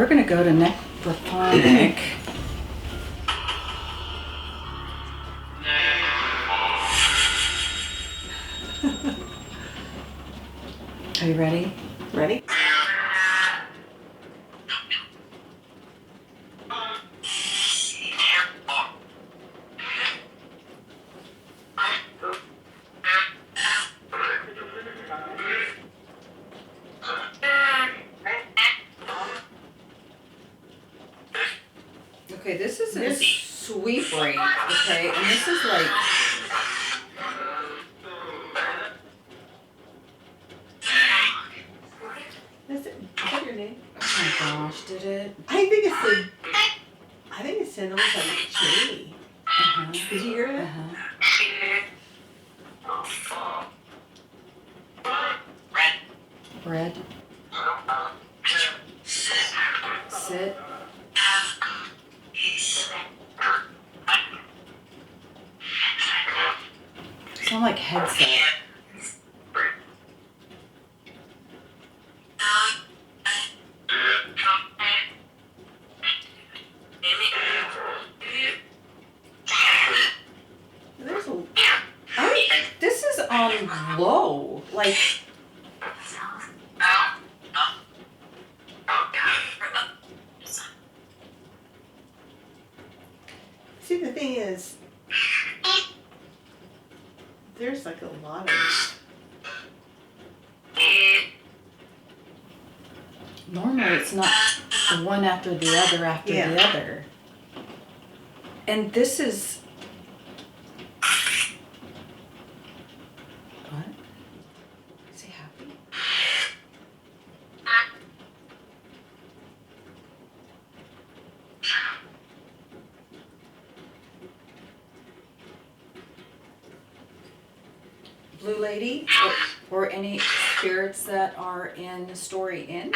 we're going to go to necrophonic. Are you ready? Ready? Okay, this is a sweep rate, okay? And this is like... Is that your name? Oh my gosh, did it? I think it said almost like Jamie. Uh-huh. Did you hear it? Uh-huh. Red. Sit. Sound like headset. There's a... This is on low. Like... See, the thing is, there's like a lot of... Normally it's not one after the other after the other. And this is... What? Is he happy? Blue Lady, or any spirits that are in Story Inn,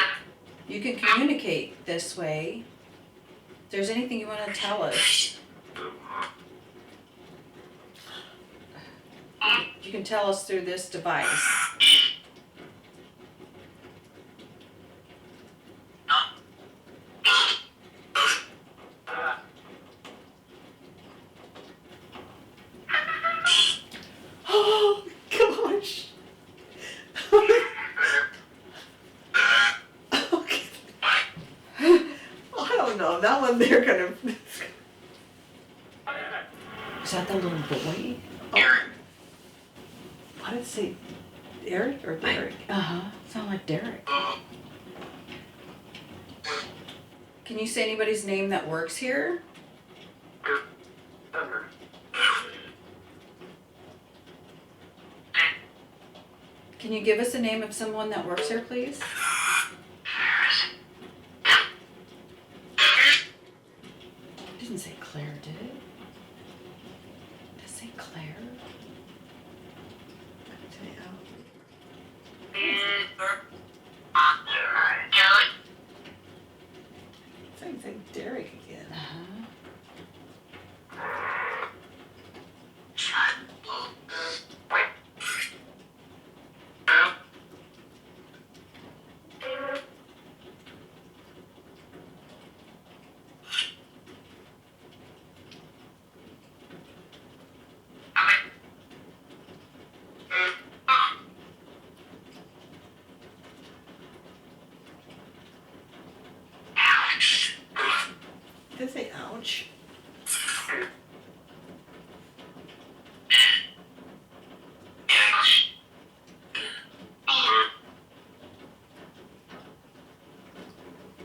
you can communicate this way. If there's anything you want to tell us, you can tell us through this device. Oh, gosh. Okay. I don't know. That one they're kind of... Is that the little boy? Oh. What did it say? Eric or Derek? Uh-huh. Sound like Derek. Can you say anybody's name that works here? Can you give us a name of someone that works here, please? It didn't say Claire, did it? Did it say Claire? It's like Derek again. Uh-huh. Did it say ouch?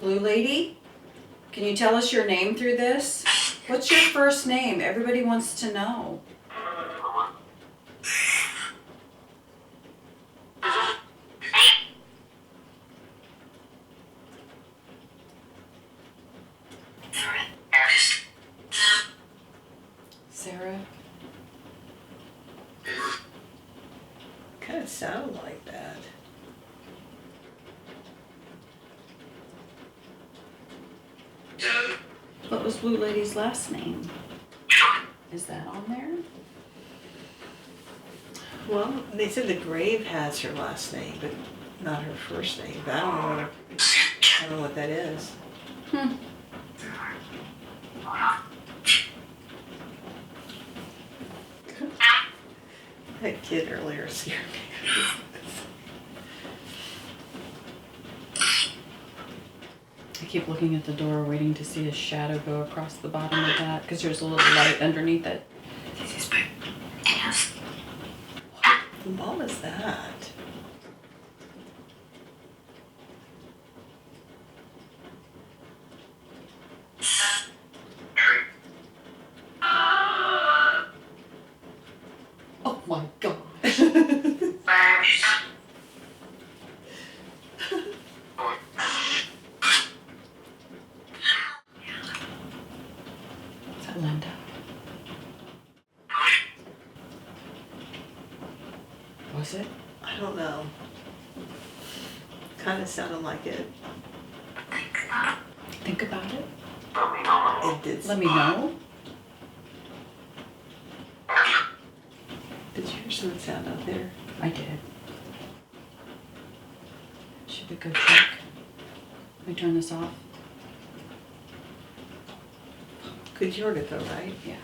Blue Lady, can you tell us your name through this? What's your first name? Everybody wants to know. Sarah? Kind of sound like that. What was Blue Lady's last name? Is that on there? Well, they said the grave has her last name, but not her first name. But I don't know what that is. Hmm. That kid earlier scared me. I keep looking at the door, waiting to see a shadow go across the bottom of that, because there's a little light underneath it. What mom is that? Oh my gosh. Is that Linda? Was it? I don't know. Kind of sounded like it. Think about it. It did. Let me know. Did you hear some sound out there? I did. Should we go check? Let me turn this off. Could you heard it though, right? Yeah.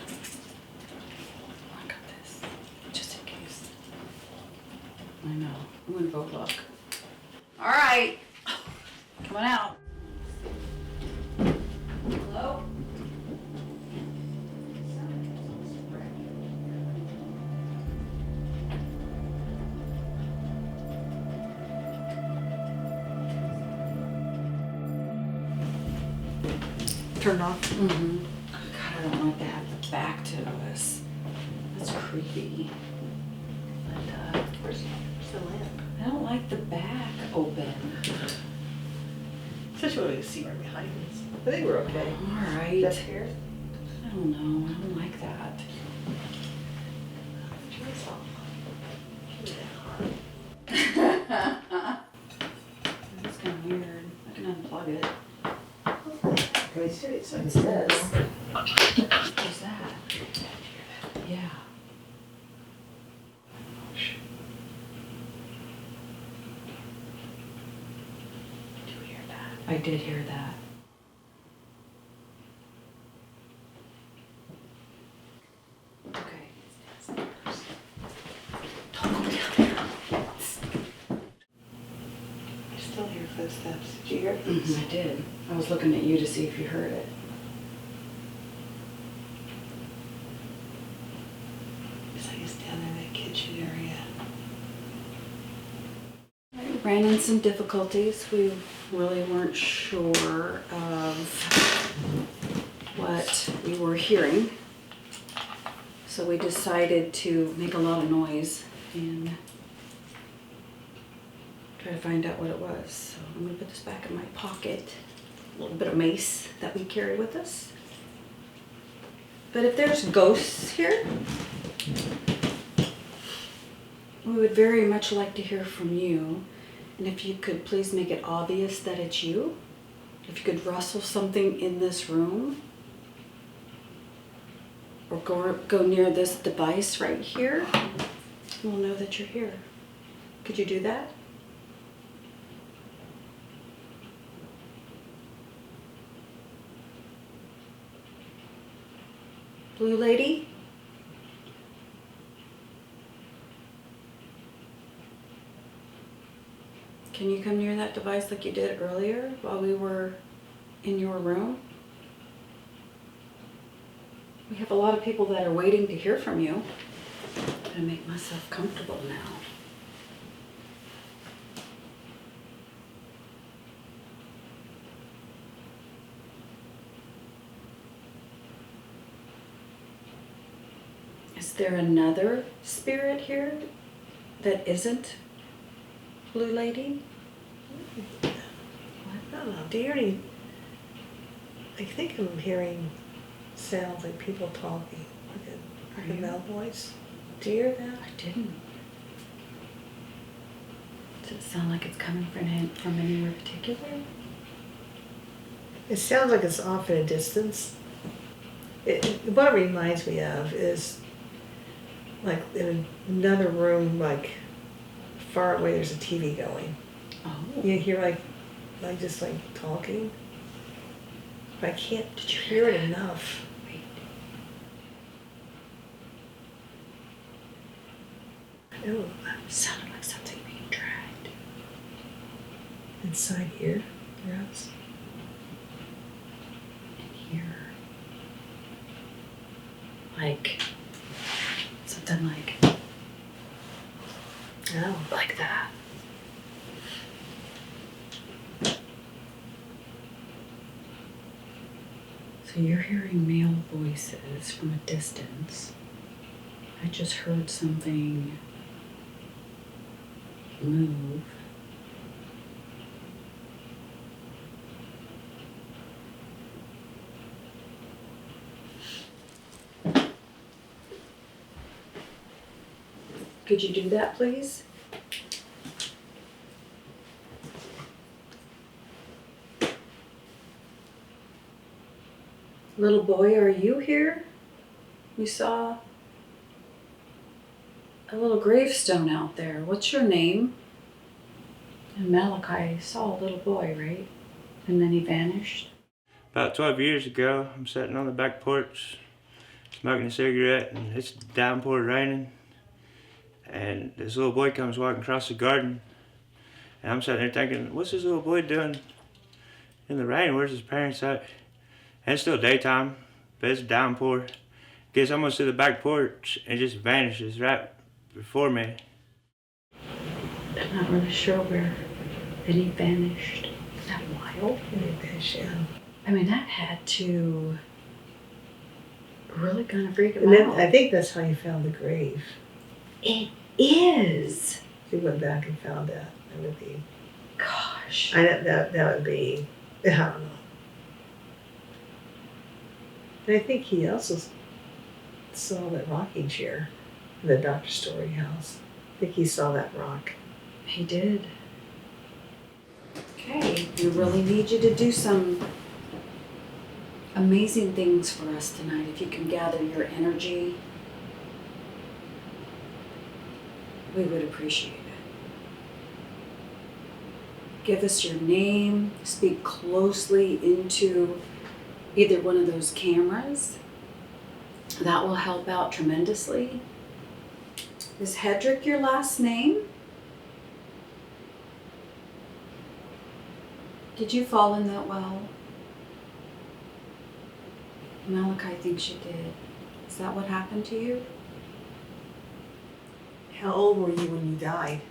I got this. Just in case. I know. I'm gonna go look. All right. Come on out. Hello? Turned off. Mm-hmm. God, I don't like to have the back to us. That's creepy. But, Where's the lamp? I don't like the back open. Especially when we see right behind us. I think we're okay. All right. Up here? I don't know. I don't like that. Turn this off. That's kind of weird. I can unplug it. Can we see it? So What's this? What's that? Yeah. Did you hear that? I did hear that. Okay. Don't go down there. I still hear footsteps. Did you hear it? Mm-hmm, I did. I was looking at you to see if you heard it. It's like it's down in that kitchen area. We ran into some difficulties. We really weren't sure of what we were hearing. So we decided to make a lot of noise and try to find out what it was. So I'm gonna put this back in my pocket. A little bit of mace that we carry with us. But if there's ghosts here, we would very much like to hear from you. And if you could please make it obvious that it's you. If you could rustle something in this room. Or go near this device right here. We'll know that you're here. Could you do that? Blue lady? Can you come near that device like you did earlier while we were in your room? We have a lot of people that are waiting to hear from you. I'm gonna make myself comfortable now. Is there another spirit here that isn't Blue Lady? I don't know. Do you hear any? I think I'm hearing sounds like people talking, like a male voice. Do you hear that? I didn't. Does it sound like it's coming from anywhere particular? It sounds like it's off in a distance. What it reminds me of is like in another room, like far away, there's a TV going. Oh. You hear like just like talking. But I can't hear it enough. Wait. Oh, It sounded like something being dragged. inside here, perhaps. And here. Like, something like Oh. that. So you're hearing male voices from a distance. I just heard something move. Could you do that, please? Little boy, are you here? We saw a little gravestone out there. What's your name? And Malachi saw a little boy, right? And then he vanished. About 12 years ago, I'm sitting on the back porch, smoking a cigarette, and it's downpour raining. And this little boy comes walking across the garden. And I'm sitting there thinking, what's this little boy doing in the rain? Where's his parents at? And it's still daytime, but it's downpour. Gets almost to the back porch and just vanishes right before me. I'm not really sure where. Then he vanished. Isn't that wild? Yeah. I mean, that had to really kind of freak him And then out. I think that's how you found the grave. It is. If you went back and found that, that would be. Gosh. That would be. I don't know. And I think he also saw that rocking chair in the Dr. Story house. I think he saw that rock. He did. Okay, we really need you to do some amazing things for us tonight. If you can gather your energy, we would appreciate it. Give us your name, speak closely into either one of those cameras. That will help out tremendously. Is Hedrick your last name? Did you fall in that well? Malachi thinks you did. Is that what happened to you? How old were you when you died?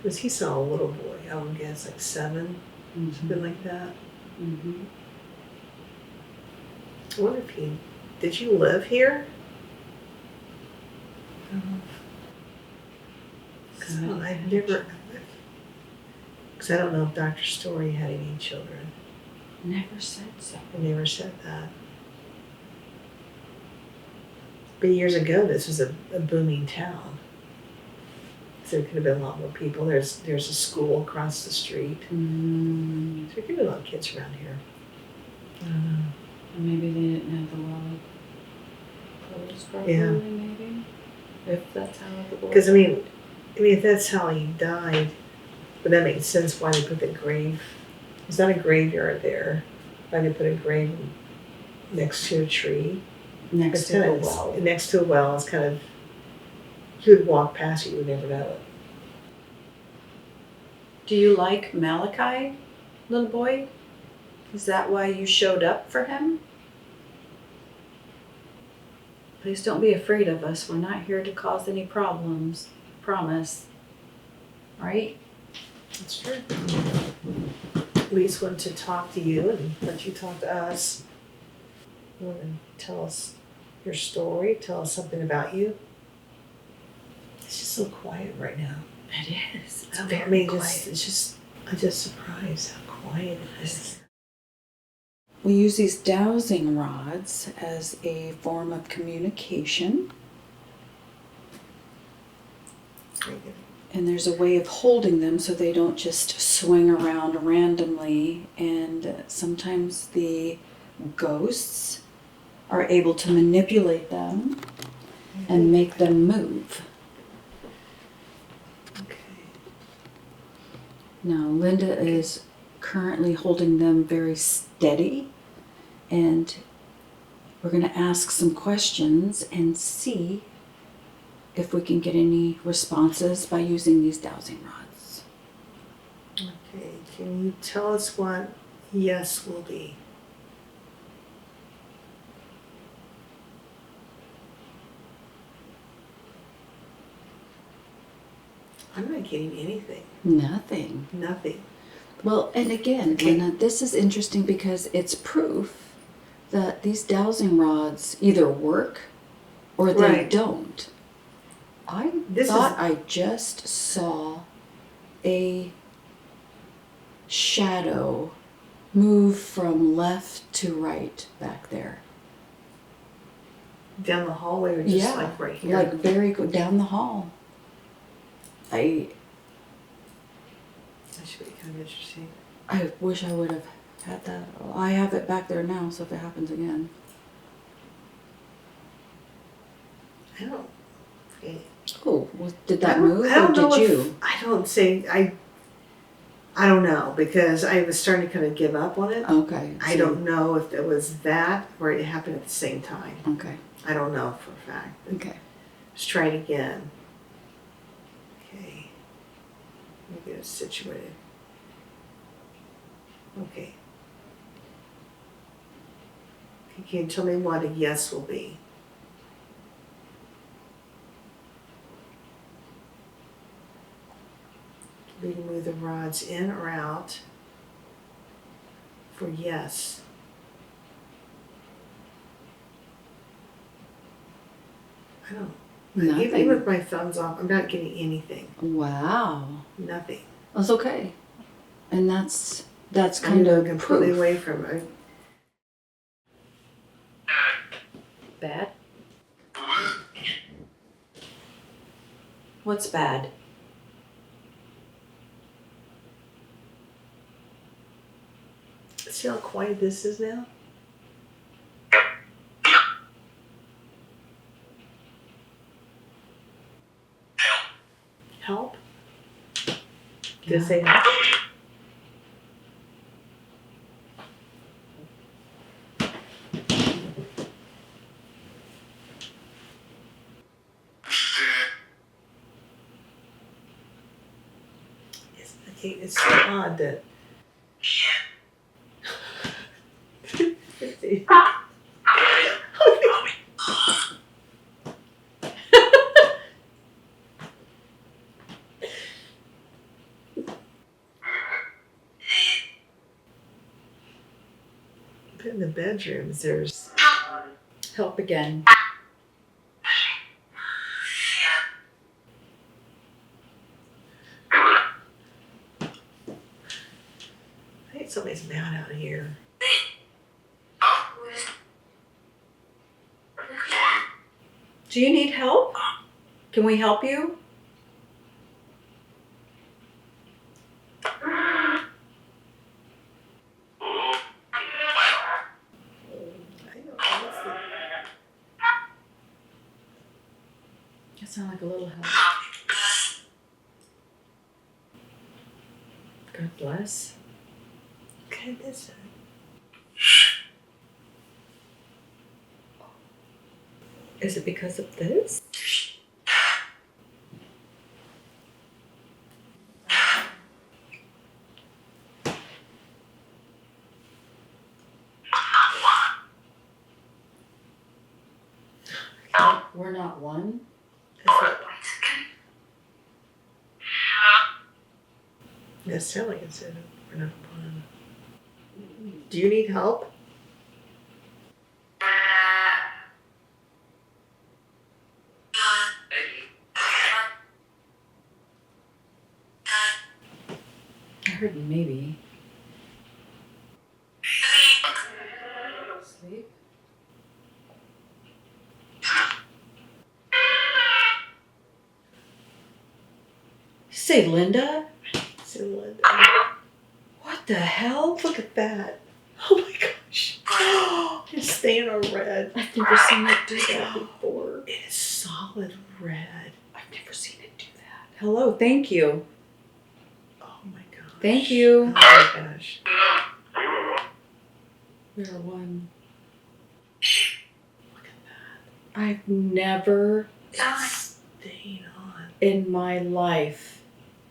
Because he saw a little boy, I would guess like 7, something like that. Mm-hmm. I wonder if did you live here? I've never, because I don't know if Dr. Story had any children. Never said so. I never said that. But years ago, this was a booming town. So there could have been a lot more people. There's a school across the street. So there could be a lot of kids around here. I don't know. Maybe they didn't have the well closed properly, Yeah. maybe? If that's how the boy... Because, I mean, if that's how he died, would that make sense why they put the grave? There's not a graveyard there. Why they put a grave next to a tree? Next It's to the kind of- well. Next to a well, it's kind of, you would walk past it, you would never know it. Do you like Malachi, little boy? Is that why you showed up for him? Please don't be afraid of us. We're not here to cause any problems. Promise. Right? That's true. We just want to talk to you and let you talk to us. You want to tell us your story, tell us something about you. It's just so quiet right now. It is. It's I'm very quiet. I'm just surprised how quiet it is. We use these dowsing rods as a form of communication. Very good. And there's a way of holding them so they don't just swing around randomly. And sometimes the ghosts are able to manipulate them and make them move. Okay. Now, Linda is currently holding them very steady, and we're going to ask some questions and see if we can get any responses by using these dowsing rods. Okay, can you tell us what yes will be? I'm not getting anything. Nothing. Nothing. Well, and again, Okay. Lena, this is interesting because it's proof that these dowsing rods either work or they Right. don't. I thought I just saw a shadow move from left to right back there. Down the hallway or just like right here? Like very good down the hall. That should be kind of interesting. I wish I would have had that. I have it back there now, so if it happens again. I don't. Okay. Oh, well, did that move I don't or know did if, you? I don't say I don't know because I was starting to kind of give up on it. Okay. I don't know if it was that or it happened at the same time. Okay. I don't know for a fact. Okay. Let's try it again. Okay. Let me get it situated. Okay. Can you tell me what a yes will be? We can move the rods in or out for yes. I don't. Nothing. Even with my thumbs off, I'm not getting anything. Wow. Nothing. That's okay. And that's I'm kind of completely proof. away from it. Bad? What's bad? See how quiet this is now? Help? Did it say help? It's so odd that. But in the bedrooms, there's Help again. I think somebody's mad out here. Do you need help? Can we help you? I know, honestly. That sounds like a little help. God bless. Okay, this. Is it because of this? We're not one. That's telling it said we're not one. Do you need help? I heard maybe. Sleep? Say, Linda? Say Linda. What the hell? Look at that. Oh my gosh. It's staying on red. I've never seen it do that before. It is solid red. I've never seen it do that. Hello, thank you. Oh my god. Thank you. Oh my gosh. Mirror one. Look at I've never that. It's staying on. in my life,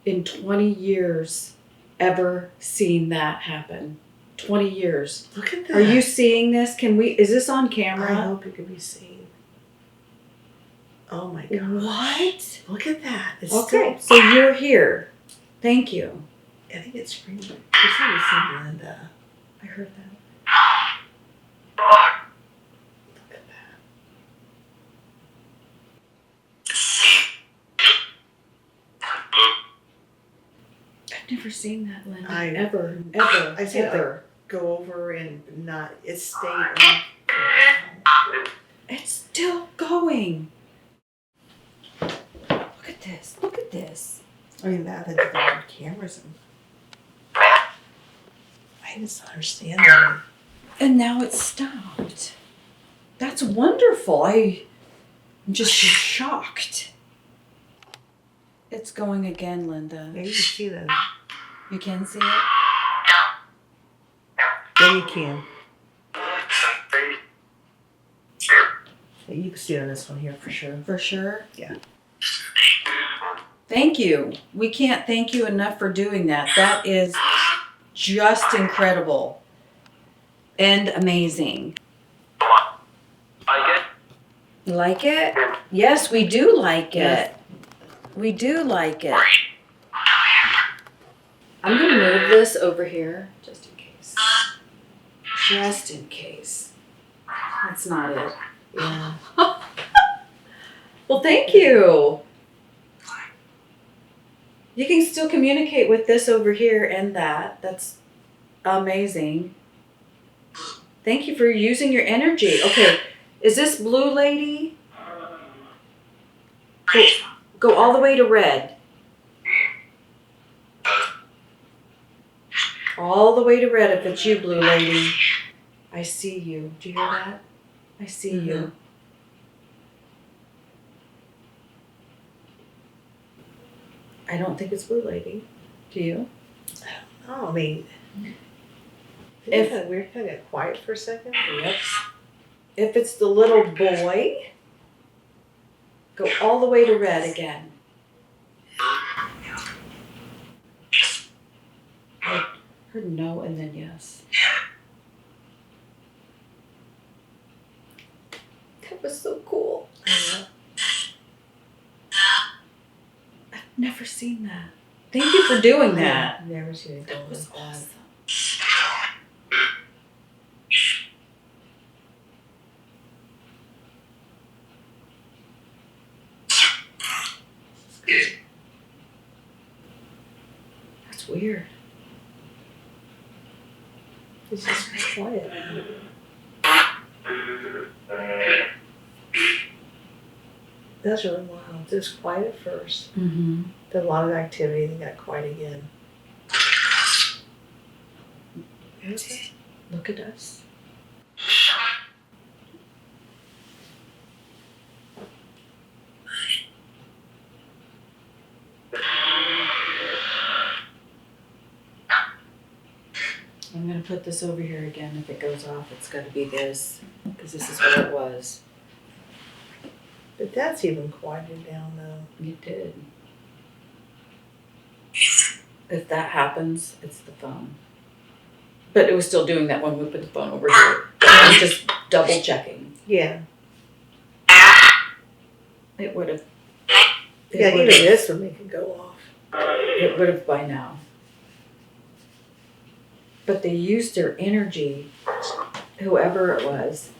in 20 years, ever seen that happen. 20 years. Look at that. Are you seeing this? Is this on I camera? hope it can be seen. Oh my gosh. What? Look at that. It's Okay, still, so you're here. Thank you. I think it's screaming. You said it's in Linda. I heard that. Look at that. I've never seen that, Linda. I- Ever. I said Ever. go over and not, it's stayed on. It's still going. Look at this. Look at this. I mean, now that there are cameras and I just don't understand that. And now it's stopped. That's wonderful. I'm just shocked. It's going again, Linda. Yeah, you can see that. You can see it? Yeah, you can. Yeah, you can see it on this one here for sure. For sure? Yeah. Thank you. We can't thank you enough for doing that. That is just incredible and amazing. Like it? Yes, we do like it. Yes. We do like it. I'm going to move this over here just in case. Just in case. That's not it. Yeah. Well, thank you. You can still communicate with this over here and that. That's amazing. Thank you for using your energy. Okay, is this blue lady? Go all the way to red. All the way to red if it's you, blue lady. I see you. Do you hear that? I see you. I don't think it's blue lady. Do you? Oh, I mean, If- kind of weird, kind of got quiet for a second. Yep. If it's the little boy, go all the way to red again. I heard no and then yes. That was so cool. I've never seen that. Thank you for doing that. I've never seen it go That was like that. awesome. That's weird. It's just quiet. That's really wild. It was quiet at first. Mm-hmm. Did a lot of activity, then got quiet again. Look at us. I'm going to put this over here again. If it goes off, it's got to be this, because this is where it was. But that's even quieted down though. You did. If that happens, it's the phone. But it was still doing that when we put the phone over here. I'm just double checking. Yeah. It would have. Yeah, even this would make it go off. It would have by now. But they used their energy, whoever it was,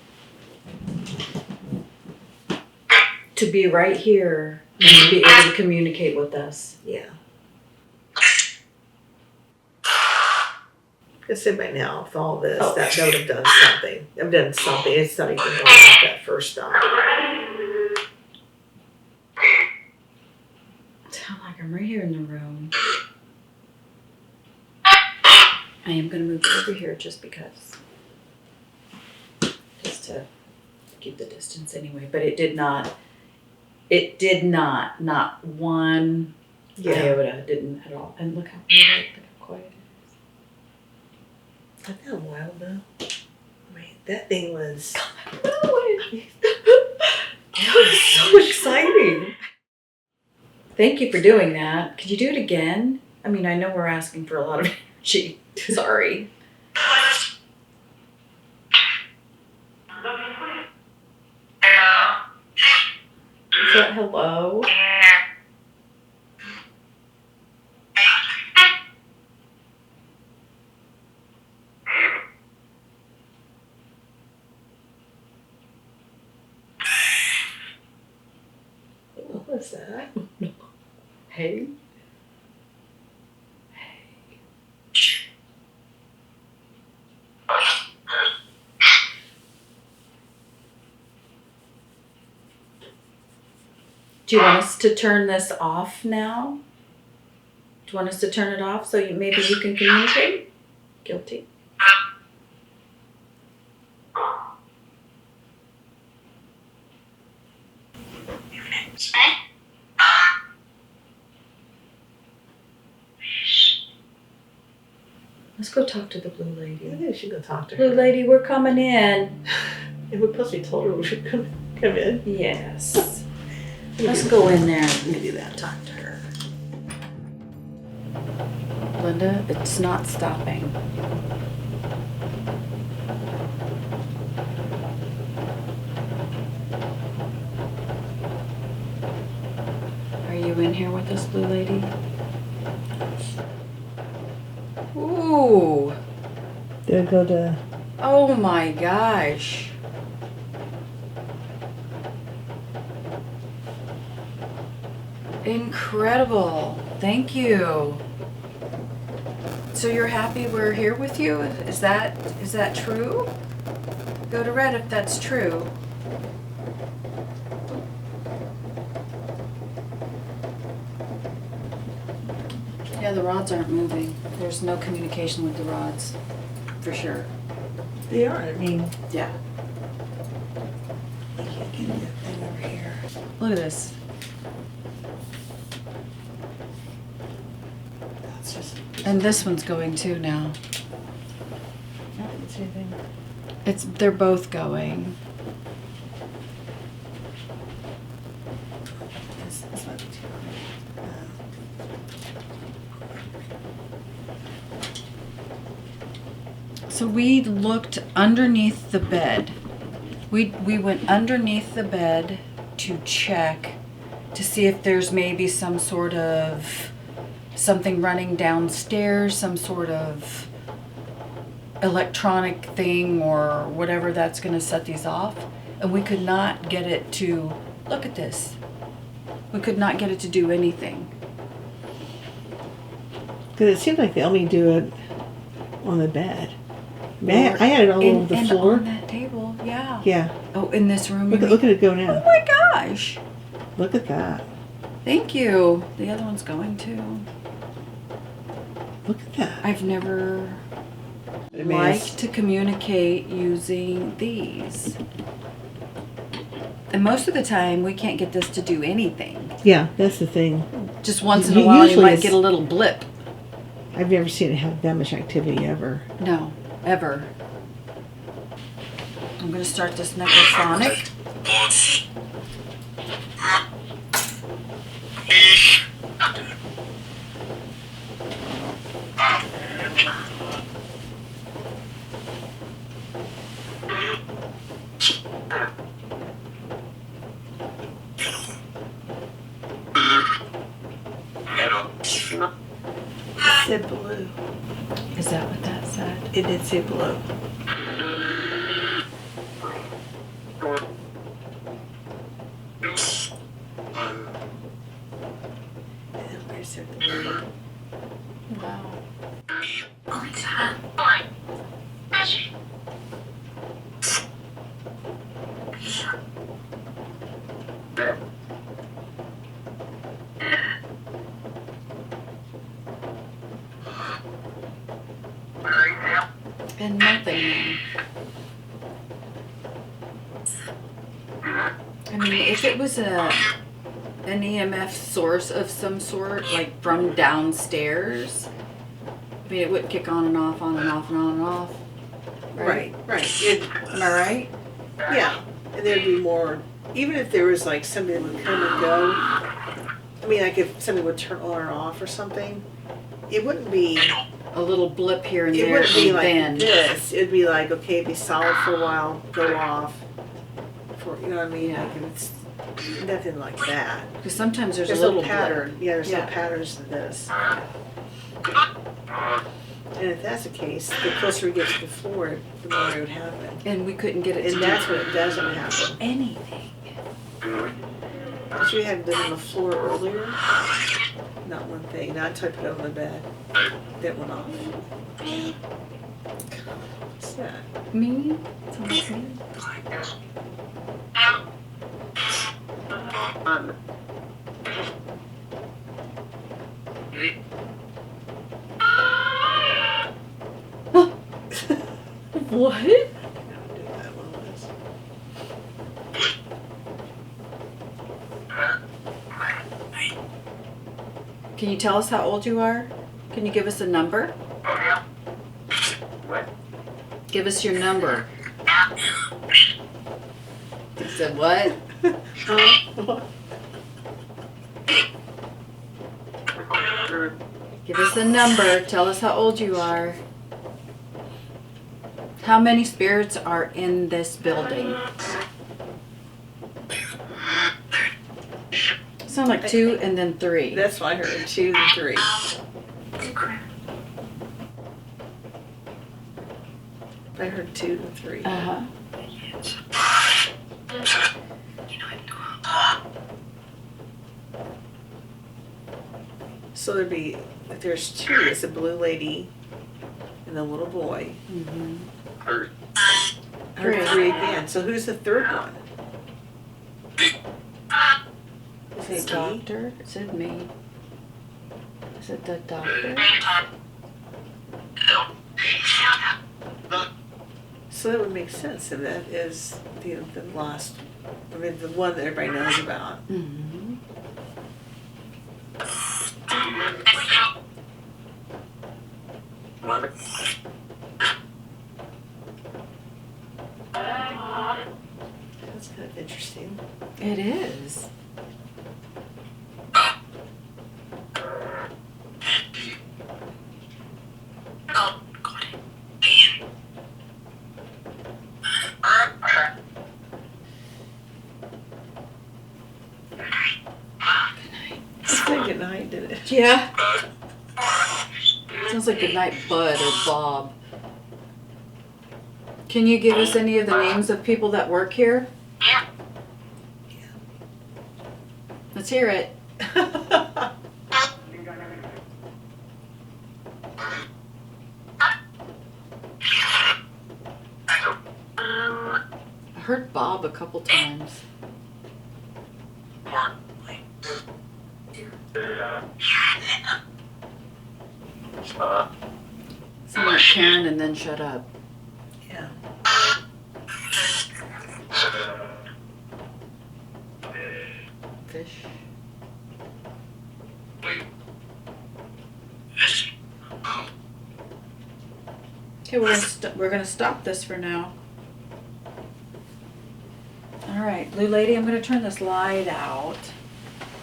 to be right here and to be able to communicate with us. Yeah. Because say by now, with all this, Oh. that would have done something. I've done something. It's not even going off that first time. Sound like I'm right here in the room. I am going to move it over here just because. Just to keep the distance anyway. But it did not, not one Yeah. iota, didn't at all. And look how quiet. Isn't that wild though? I mean, that thing was. It was so exciting. Thank you for doing that. Could you do it again? I mean, I know we're asking for a lot of energy. Sorry. Is that hello? What was that? Hey? Do you want us to turn this off now? Do you want us to turn it off so maybe you can communicate? Guilty. Let's go talk to the blue I lady. think we should go talk to her. Blue lady, we're coming in. And we plus we told her we should come in. Yes. Let's go in there and do that. talk to her. Linda, it's not stopping. Are you in here with us, blue lady? Ooh. Did it go to? Oh my gosh. Incredible. Thank you. So you're happy we're here with you? Is that true? Go to red if that's true. Yeah, the rods aren't moving. There's no communication with the rods, for sure. They are. I mean, Yeah. I can't get that thing over here. Look at this. That's just. And this one's going too now. I didn't see anything. They're both going. This might be too So we looked underneath the bed. We went underneath the bed to check to see if there's maybe some sort of something running downstairs, some sort of electronic thing or whatever that's going to set these off. And we could not get it to, look at this. We could not get it to do anything. Because it seems like they only do it on the bed. Man, I had it all over the floor. On that table, yeah. Yeah. Oh, in this room. Look at it go now. Oh my gosh. Look at that. Thank you. The other one's going too. Look at that. I've never I mean, liked to communicate using these. And most of the time, we can't get this to do anything. Yeah, that's the thing. Just once in a while, you Usually might it's- get a little blip. I've never seen it have that much activity ever. No, ever. I'm going to start this necrosonic. It said blue. Is that what that said? It did say blue. Where said the blue? Wow. And nothing. I mean, if it was an EMF source of some sort, like from downstairs, I mean, it wouldn't kick on and off, on and off, and on and off. Right. Am I right? Yeah, and there'd be more, even if there was like somebody that would come and go, I mean, like if somebody would turn on or off or something, it wouldn't be, A little blip here and it there, wouldn't be and like then. this. It'd be like, okay, it'd be solid for a while, go off, for, you know what I mean? Yeah. Like it's nothing like that. Because sometimes there's There's a no little blip. pattern, yeah, there's Yeah. no patterns to this. And if that's the case, the closer we get to the floor, the more it would happen. And we couldn't get it to And do that's when it doesn't happen. anything. But you had been on the floor earlier. Not one thing. Not until I put it on the bed. That went off. What's that? Me? That's what I'm saying. What? I don't do that one was. Can you tell us how old you are? Can you give us a number? Give us your number. You said what? Give us a number. Tell us how old you are. How many spirits are in this building? Sound like 2 and then 3. That's why I heard 2 and 3. I heard 2 and 3. Uh-huh. So there'd be, if there's 2, it's a blue lady and a little boy. Mm-hmm. I heard 3 again. So who's the third one? Is Is it it me? doctor? It said me. Is it the doctor? So that would make sense if that is the last, I mean, the one that everybody knows about. Mm-hmm. That's kind of interesting. It is. It said good night, did it? Yeah. Sounds like Goodnight Bud or Bob. Can you give us any of the names of people that work here? Let's hear it. I heard Bob a couple times. Sound like Karen and then shut up. Yeah. Fish. Okay, we're gonna stop this for now. All right, Blue Lady, I'm gonna turn this light out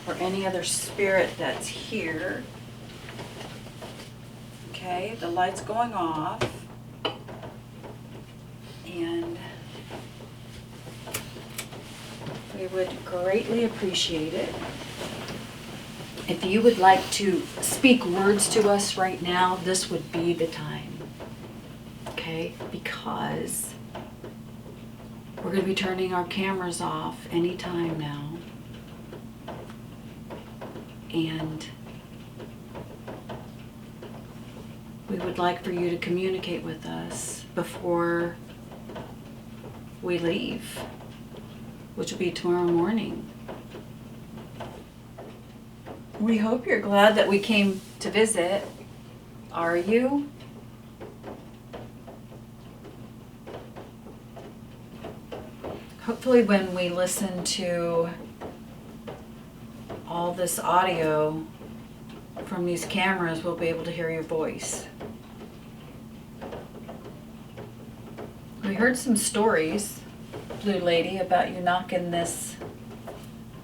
for any other spirit that's here. Okay, the light's going off. And we would greatly appreciate it if you would like to speak words to us right now. This would be the time. Okay, because we're going to be turning our cameras off anytime now. And we would like for you to communicate with us before we leave, which will be tomorrow morning. We hope you're glad that we came to visit. Are you? Hopefully when we listen to all this audio from these cameras, we'll be able to hear your voice. We heard some stories, Blue Lady, about you knocking this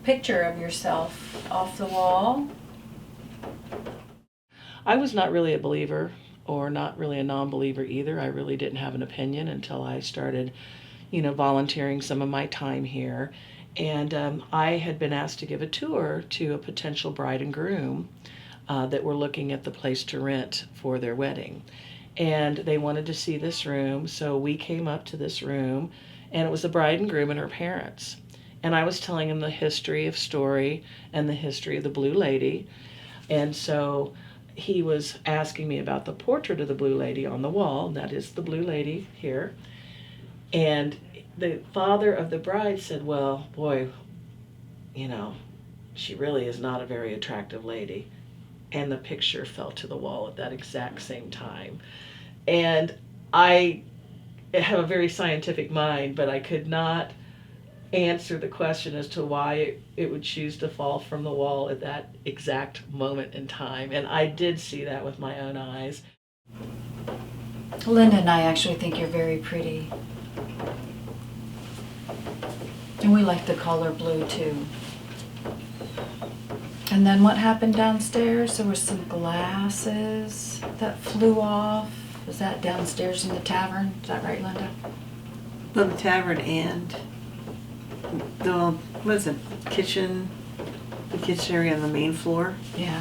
picture of yourself off the wall. I was not really a believer or not really a non-believer either. I really didn't have an opinion until I started, volunteering some of my time here. And I had been asked to give a tour to a potential bride and groom that were looking at the place to rent for their wedding. And they wanted to see this room, so we came up to this room, and it was the bride and groom and her parents. And I was telling them the history of Story and the history of the Blue Lady. And so he was asking me about the portrait of the Blue Lady on the wall, and that is the Blue Lady here. And the father of the bride said, well, boy, she really is not a very attractive lady. And the picture fell to the wall at that exact same time. And I have a very scientific mind, but I could not answer the question as to why it would choose to fall from the wall at that exact moment in time. And I did see that with my own eyes. Linda and I actually think you're very pretty. And we like the color blue too. And then what happened downstairs? There were some glasses that flew off. Was that downstairs in the tavern? Is that right, Linda? Well, the tavern and the, kitchen area on the main floor. Yeah.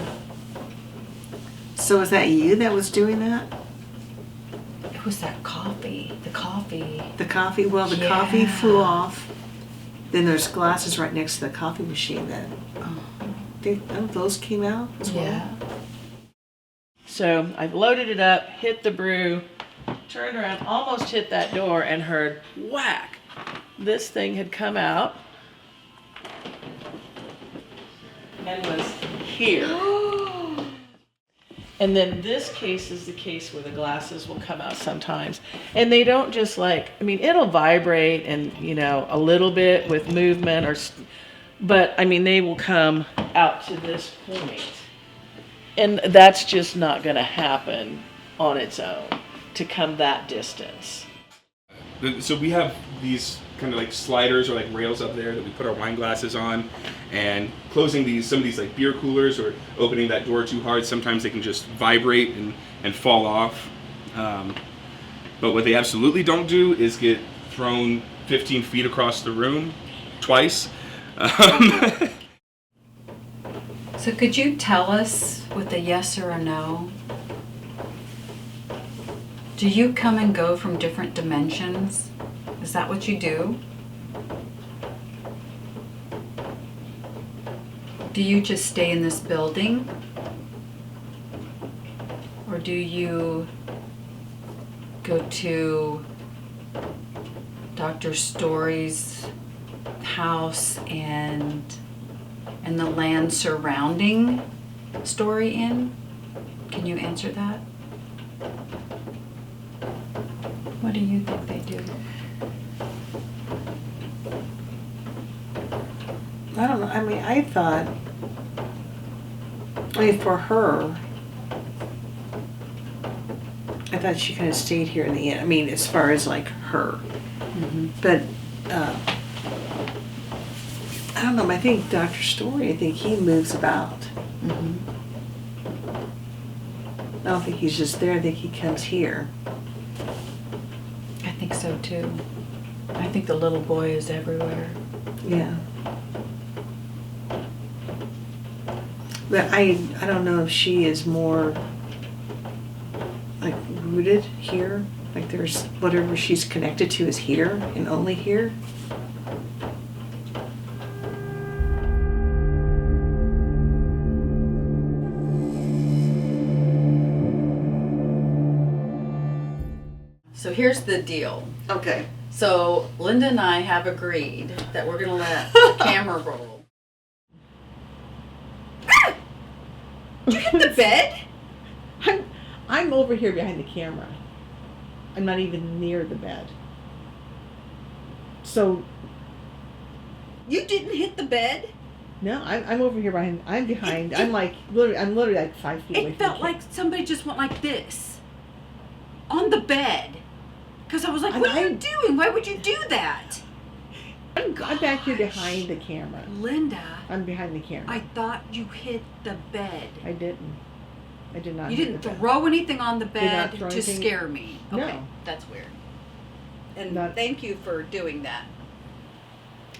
So was that you that was doing that? It was that coffee. The coffee. The coffee? Well, the Yeah. coffee flew off. Then there's glasses right next to the coffee machine that those came out as well. Yeah. So I loaded it up, hit the brew, turned around, almost hit that door, and heard whack. This thing had come out and was here. And then this case is the case where the glasses will come out sometimes. And they don't just it'll vibrate and, a little bit with movement but they will come out to this point. And that's just not going to happen on its own to come that distance. So we have these kind of like sliders or like rails up there that we put our wine glasses on, and closing some of these like beer coolers or opening that door too hard, sometimes they can just vibrate and fall off. But what they absolutely don't do is get thrown 15 feet across the room twice. So could you tell us with a yes or a no? Do you come and go from different dimensions? Is that what you do? Do you just stay in this building? Or do you go to Dr. Story's house and the land surrounding Story Inn? Can you answer that? What do you think they do? I don't know. I thought, for her, I thought she kind of stayed here in the end. As far as like her. Mm-hmm. But, I don't know. I think Dr. Story, he moves about. Mm-hmm. I don't think he's just there. I think he comes here. I think so too. I think the little boy is everywhere. Yeah. But I don't know if she is more like rooted here. Like there's whatever she's connected to is here and only here. So here's the deal. Okay. So Linda and I have agreed that we're gonna let the camera roll. Did you hit the bed? I'm over here behind the camera. I'm not even near the bed. So You didn't hit the bed? no, I'm over here behind. I'm behind. I'm literally like 5 feet away It from felt like somebody just went like this on the bed. Because I was like, And what are you I- doing? Why would you do that? I'm back here behind the camera. Linda, I'm behind the camera. I thought you hit the bed. I didn't. I did not. You hit didn't the bed. throw anything on the not bed throw to anything- scare me. No. Okay, that's weird. And Not- thank you for doing that.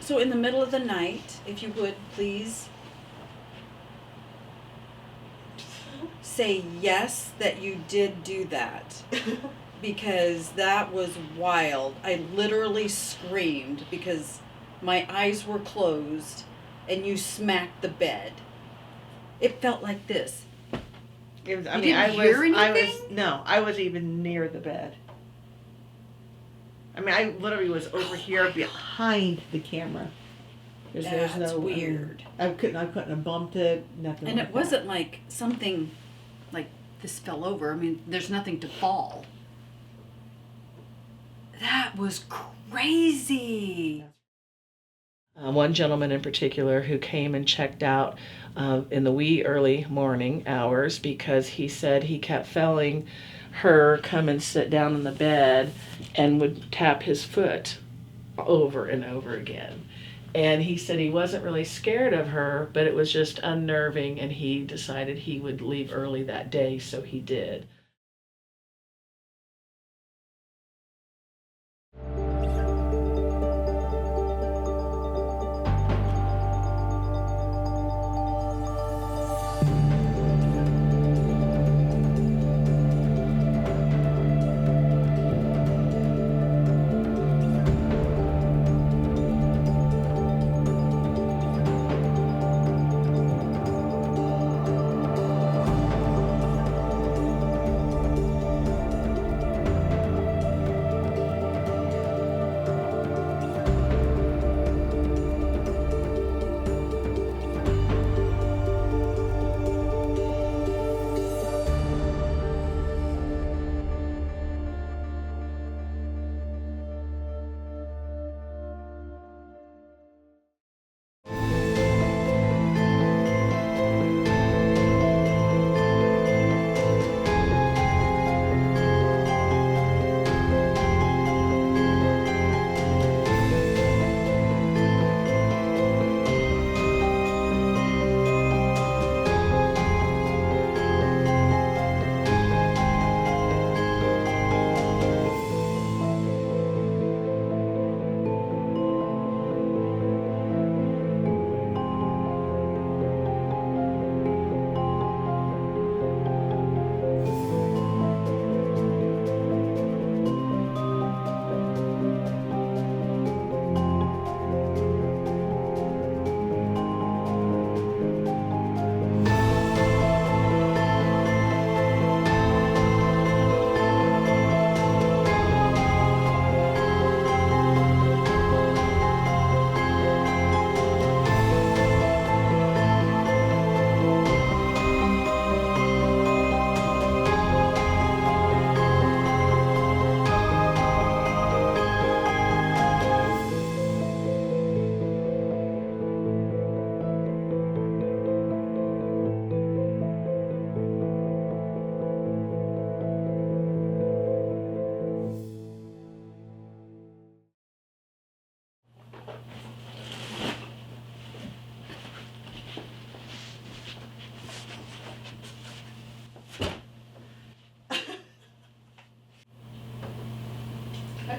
So in the middle of the night, if you would please say yes that you did do that. Because that was wild. I literally screamed because my eyes were closed and you smacked the bed. It felt like this. It was, You didn't hear anything? No, I was even near the bed. I mean, I literally was over here behind the camera. There's That's no weird. I couldn't have bumped it. Nothing. And like it wasn't like something like this fell over. I mean, there's nothing to fall. That was crazy. One gentleman in particular who came and checked out in the wee early morning hours because he said he kept feeling her come and sit down in the bed and would tap his foot over and over again. And he said he wasn't really scared of her, but it was just unnerving, and he decided he would leave early that day, so he did.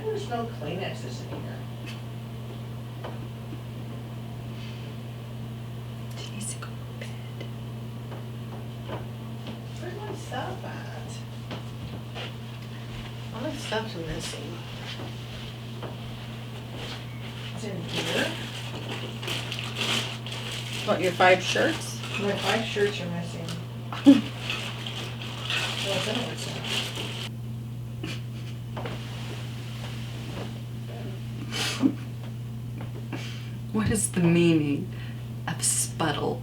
There's no Kleenexes in here. She needs to go to bed. Where's my stuff at? All my stuff's missing. It's in here. What, your 5 shirts? My 5 shirts are missing. What's in it? What is the meaning of sputtle?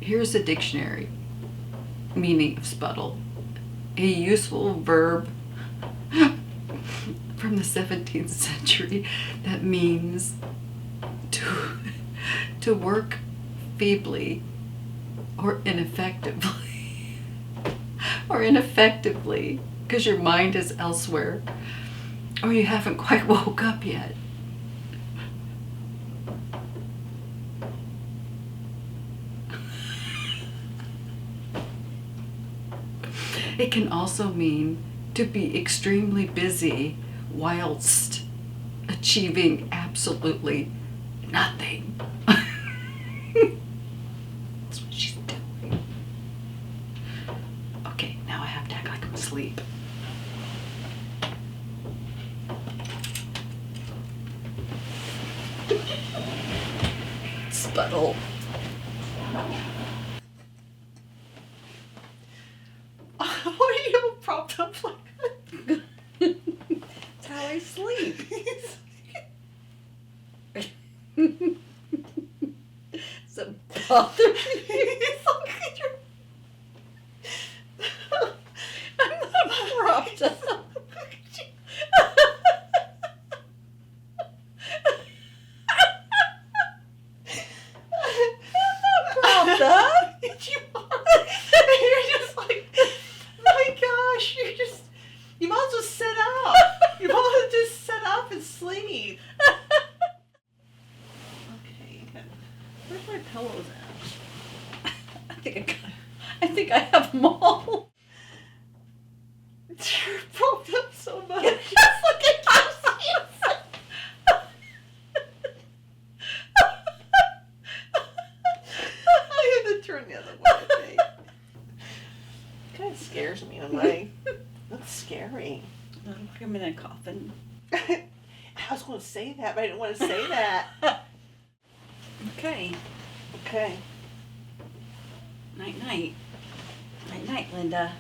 Here's a dictionary meaning of sputtle. A useful verb from the 17th century that means to work feebly or ineffectively because your mind is elsewhere, or you haven't quite woke up yet. It can also mean to be extremely busy whilst achieving absolutely nothing. That's what she's doing. Okay, now I have to act like I'm asleep. Sputtle. What are you propped up like that? That's how I sleep. So bother me. I'm not propped up. Propped up? You are. You're just like, my gosh, You might as well sit up. You might as well just sit up and sleep. Okay. Where's my pillows at? I think I have them all. You're propped up so much. Just look at I had to turn the other way, I think. Kind of scares me in a way. That's scary. Look, I'm in a coffin. I was going to say that, but I didn't want to say that. Okay. Okay. Night night. Night night, Linda.